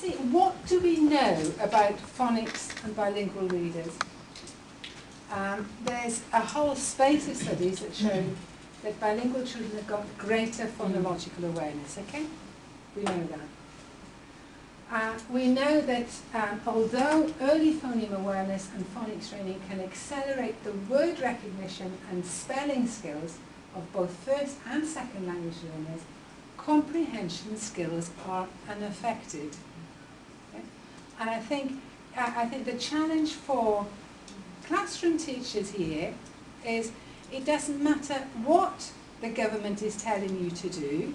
see, what do we know about phonics and bilingual readers? There's a whole space of studies that show that bilingual children have got greater phonological awareness, okay? We know that. We know that although early phoneme awareness and phonics training can accelerate the word recognition and spelling skills of both first and second language learners, comprehension skills are unaffected. Okay? And I think the challenge for classroom teachers here is it doesn't matter what the government is telling you to do,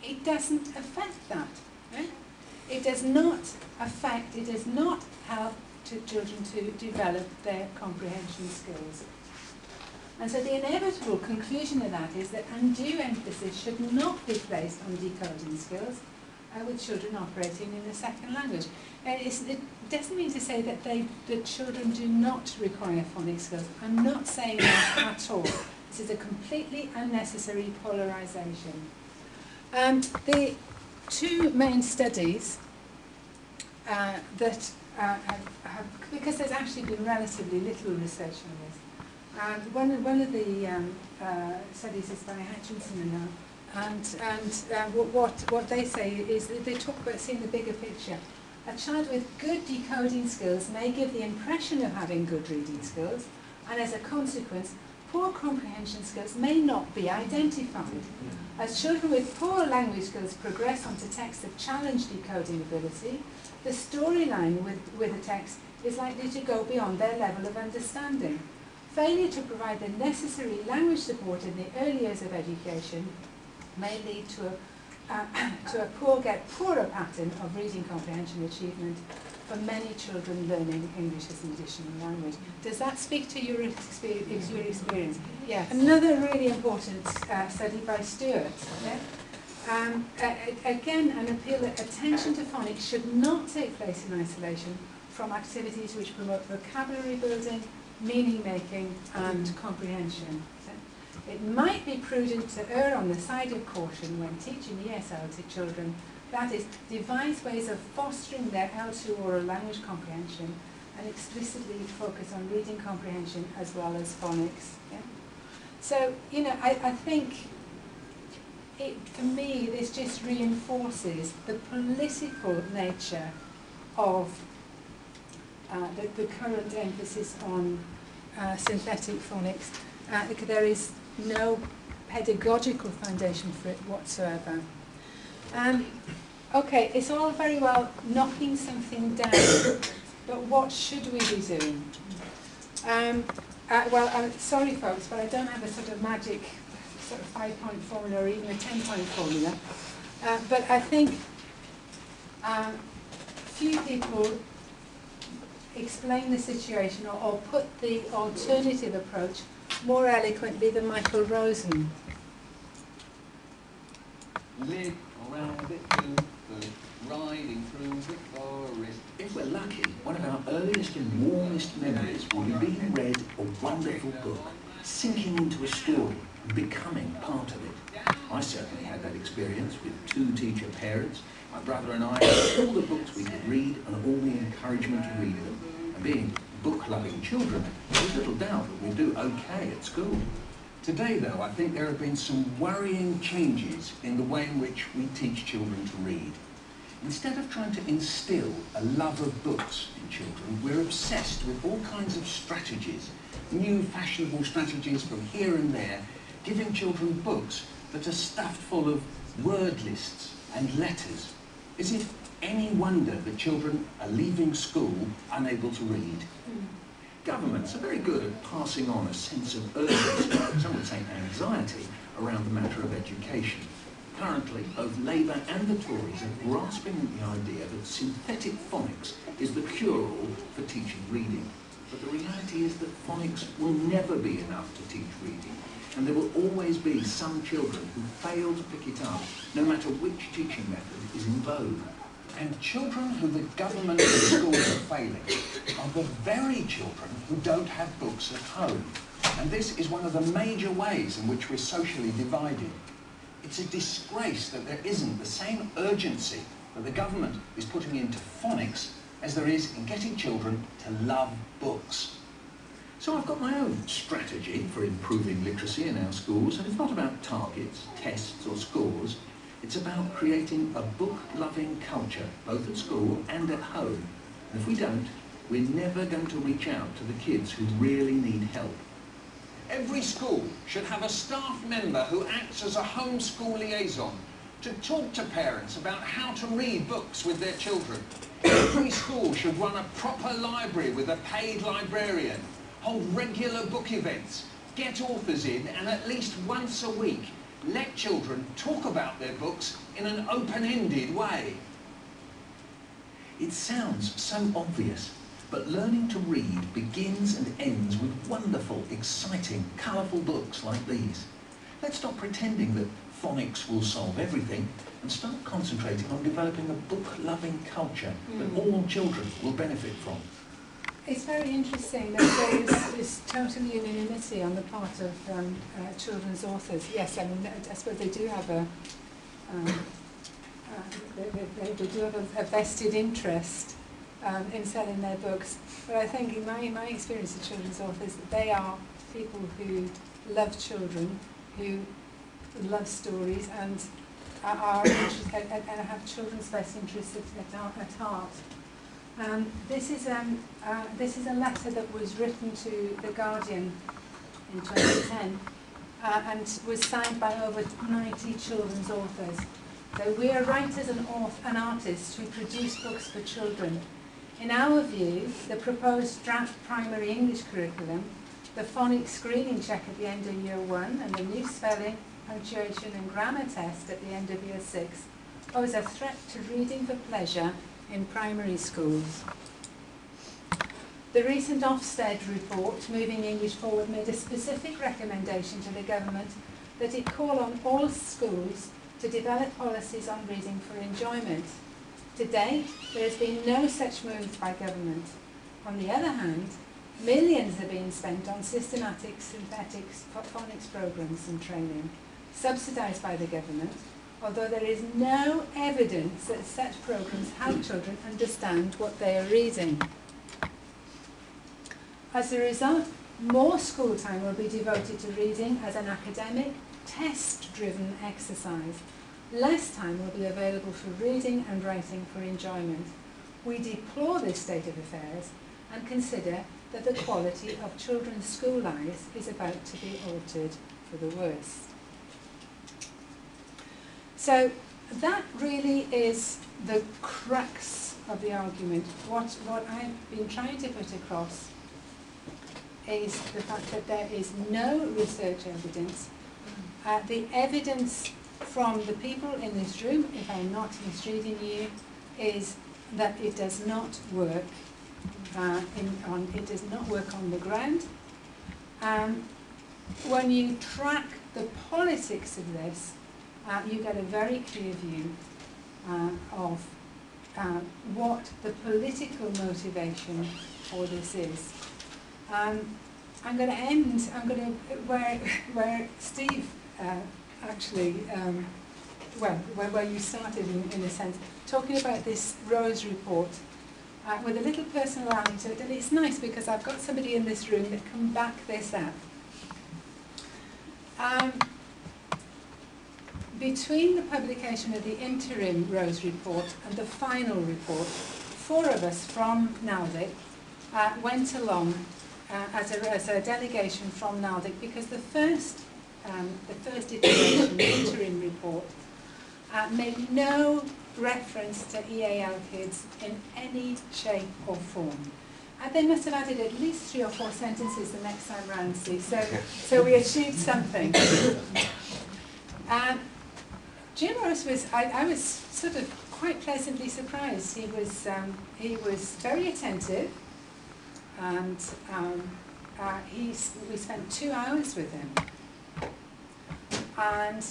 it doesn't affect that. Right? It does not affect, it does not help children to develop their comprehension skills. And so the inevitable conclusion of that is that undue emphasis should not be placed on decoding skills with children operating in a second language. It doesn't mean to say that children do not require phonics skills. I'm not saying that at all. This is a completely unnecessary polarization. The two main studies that have, because there's actually been relatively little research on this, one of the studies is by Hutchinson and what they say is that they talk about seeing the bigger picture. A child with good decoding skills may give the impression of having good reading skills, and as a consequence, poor comprehension skills may not be identified. As children with poor language skills progress onto texts that challenge decoding ability, the storyline with a text is likely to go beyond their level of understanding. Failure to provide the necessary language support in the early years of education may lead to a poorer pattern of reading comprehension achievement for many children learning English as an additional language. Does that speak to your experience? Yes. Another really important study by Stewart. Yeah? Again, an appeal that attention to phonics should not take place in isolation from activities which promote vocabulary building, meaning making and comprehension. It might be prudent to err on the side of caution when teaching ESL to children, that is, devise ways of fostering their L2 oral language comprehension and explicitly focus on reading comprehension as well as phonics. Yeah? So, you know, I think for me this just reinforces the political nature of the current emphasis on synthetic phonics. There is no pedagogical foundation for it whatsoever. Okay, it's all very well knocking something down, but what should we be doing? Well, I'm sorry folks, but I don't have a sort of magic sort of 5-point formula or even a 10-point formula. But I think few people explain the situation or put the alternative approach more eloquently than Michael Rosen. Live around it, riding through the forest. If we're lucky, one of our earliest and warmest memories will be being read a wonderful book, sinking into a story and becoming part of it. I certainly had that experience with 2 teacher parents. My brother and I had all the books we could read and all the encouragement to read them. And being book-loving children, there's little doubt that we'd do okay at school. Today, though, I think there have been some worrying changes in the way in which we teach children to read. Instead of trying to instill a love of books in children, we're obsessed with all kinds of strategies, new fashionable strategies from here and there, giving children books that are stuffed full of word lists and letters, as if any wonder that children are leaving school unable to read. Governments are very good at passing on a sense of urgency, some would say anxiety, around the matter of education. Currently, both Labour and the Tories are grasping at the idea that synthetic phonics is the cure-all for teaching reading. But the reality is that phonics will never be enough to teach reading, and there will always be some children who fail to pick it up, no matter which teaching method is in vogue. And children who the government and schools are failing are the very children who don't have books at home. And this is one of the major ways in which we're socially divided. It's a disgrace that there isn't the same urgency that the government is putting into phonics as there is in getting children to love books. So I've got my own strategy for improving literacy in our schools, and it's not about targets, tests or scores. It's about creating a book-loving culture, both at school and at home. And if we don't, we're never going to reach out to the kids who really need help. Every school should have a staff member who acts as a homeschool liaison to talk to parents about how to read books with their children. Every school should run a proper library with a paid librarian, hold regular book events, get authors in, and at least once a week let children talk about their books in an open-ended way. It sounds so obvious, but learning to read begins and ends with wonderful, exciting, colourful books like these. Let's stop pretending that phonics will solve everything and start concentrating on developing a book-loving culture that all children will benefit from. It's very interesting that there is this total unanimity on the part of children's authors. Yes, I mean, I suppose they do have they do have a vested interest in selling their books. But I think in my experience of children's authors, they are people who love children, who love stories, and are interested and have children's best interests at heart. This is a letter that was written to The Guardian in 2010 and was signed by over 90 children's authors. So we are writers and artists who produce books for children. In our view, the proposed draft primary English curriculum, the phonics screening check at the end of year 1, and the new spelling, punctuation and grammar test at the end of year 6 pose a threat to reading for pleasure in primary schools. The recent Ofsted report, Moving English Forward, made a specific recommendation to the government that it call on all schools to develop policies on reading for enjoyment. To date, there has been no such move by government. On the other hand, millions are being spent on systematic synthetic phonics programs and training, subsidised by the government, although there is no evidence that such programs help children understand what they are reading. As a result, more school time will be devoted to reading as an academic, test-driven exercise. Less time will be available for reading and writing for enjoyment. We deplore this state of affairs and consider that the quality of children's school lives is about to be altered for the worse. So that really is the crux of the argument. What I've been trying to put across is the fact that there is no research evidence. The evidence from the people in this room, if I'm not misreading you, is that it does not work. It does not work on the ground. When you track the politics of this, you get a very clear view of what the political motivation for this is. I'm going to end where Steve actually, where you started in a sense, talking about this Rose report with a little personal anecdote, and it's nice because I've got somebody in this room that can back this up. Between the publication of the interim Rose report and the final report, 4 of us from NALDIC went along as a delegation from NALDIC because the first iteration, the interim report, made no reference to EAL kids in any shape or form. They must have added at least 3 or 4 sentences the next time round, see, so we achieved something. Jim Rose I was sort of quite pleasantly surprised. He was very attentive, and we spent 2 hours with him. And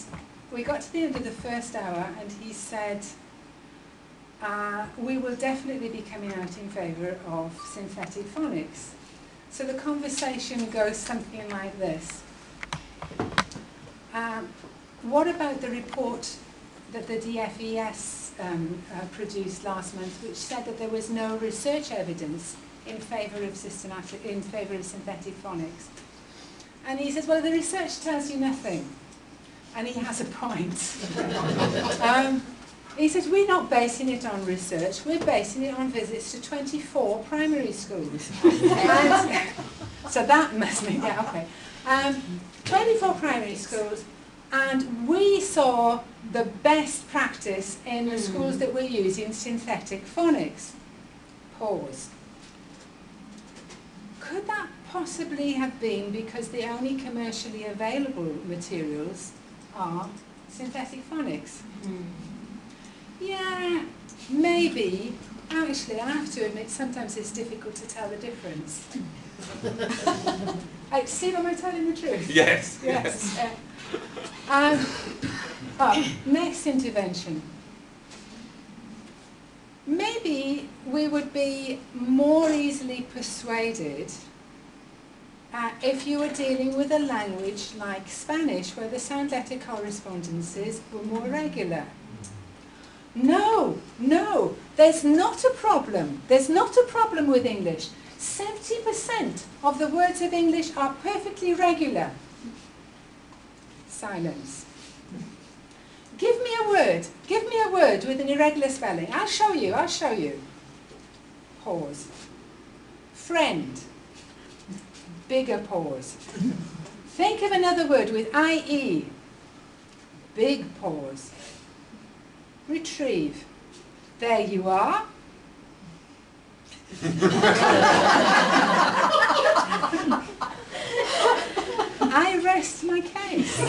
we got to the end of the first hour, and he said, we will definitely be coming out in favour of synthetic phonics. So the conversation goes something like this. What about the report that the DFES produced last month, which said that there was no research evidence in favour of synthetic phonics. And he says, well, the research tells you nothing. And he has a point. He says, we're not basing it on research, we're basing it on visits to 24 primary schools. And so that must mean, yeah, okay. 24 primary schools, and we saw the best practice in the schools that were using synthetic phonics. Pause. Could that possibly have been because the only commercially available materials are synthetic phonics? Yeah, maybe. Actually, I have to admit, sometimes it's difficult to tell the difference. Steve, am I telling the truth? Yes. Yes. Next intervention. Maybe we would be more easily persuaded if you were dealing with a language like Spanish, where the sound letter correspondences were more regular. No, there's not a problem. There's not a problem with English. 70% of the words of English are perfectly regular. Silence. Give me a word with an irregular spelling. I'll show you. Pause. Friend. Bigger pause. Think of another word with IE. Big pause. Retrieve. There you are. I rest my case.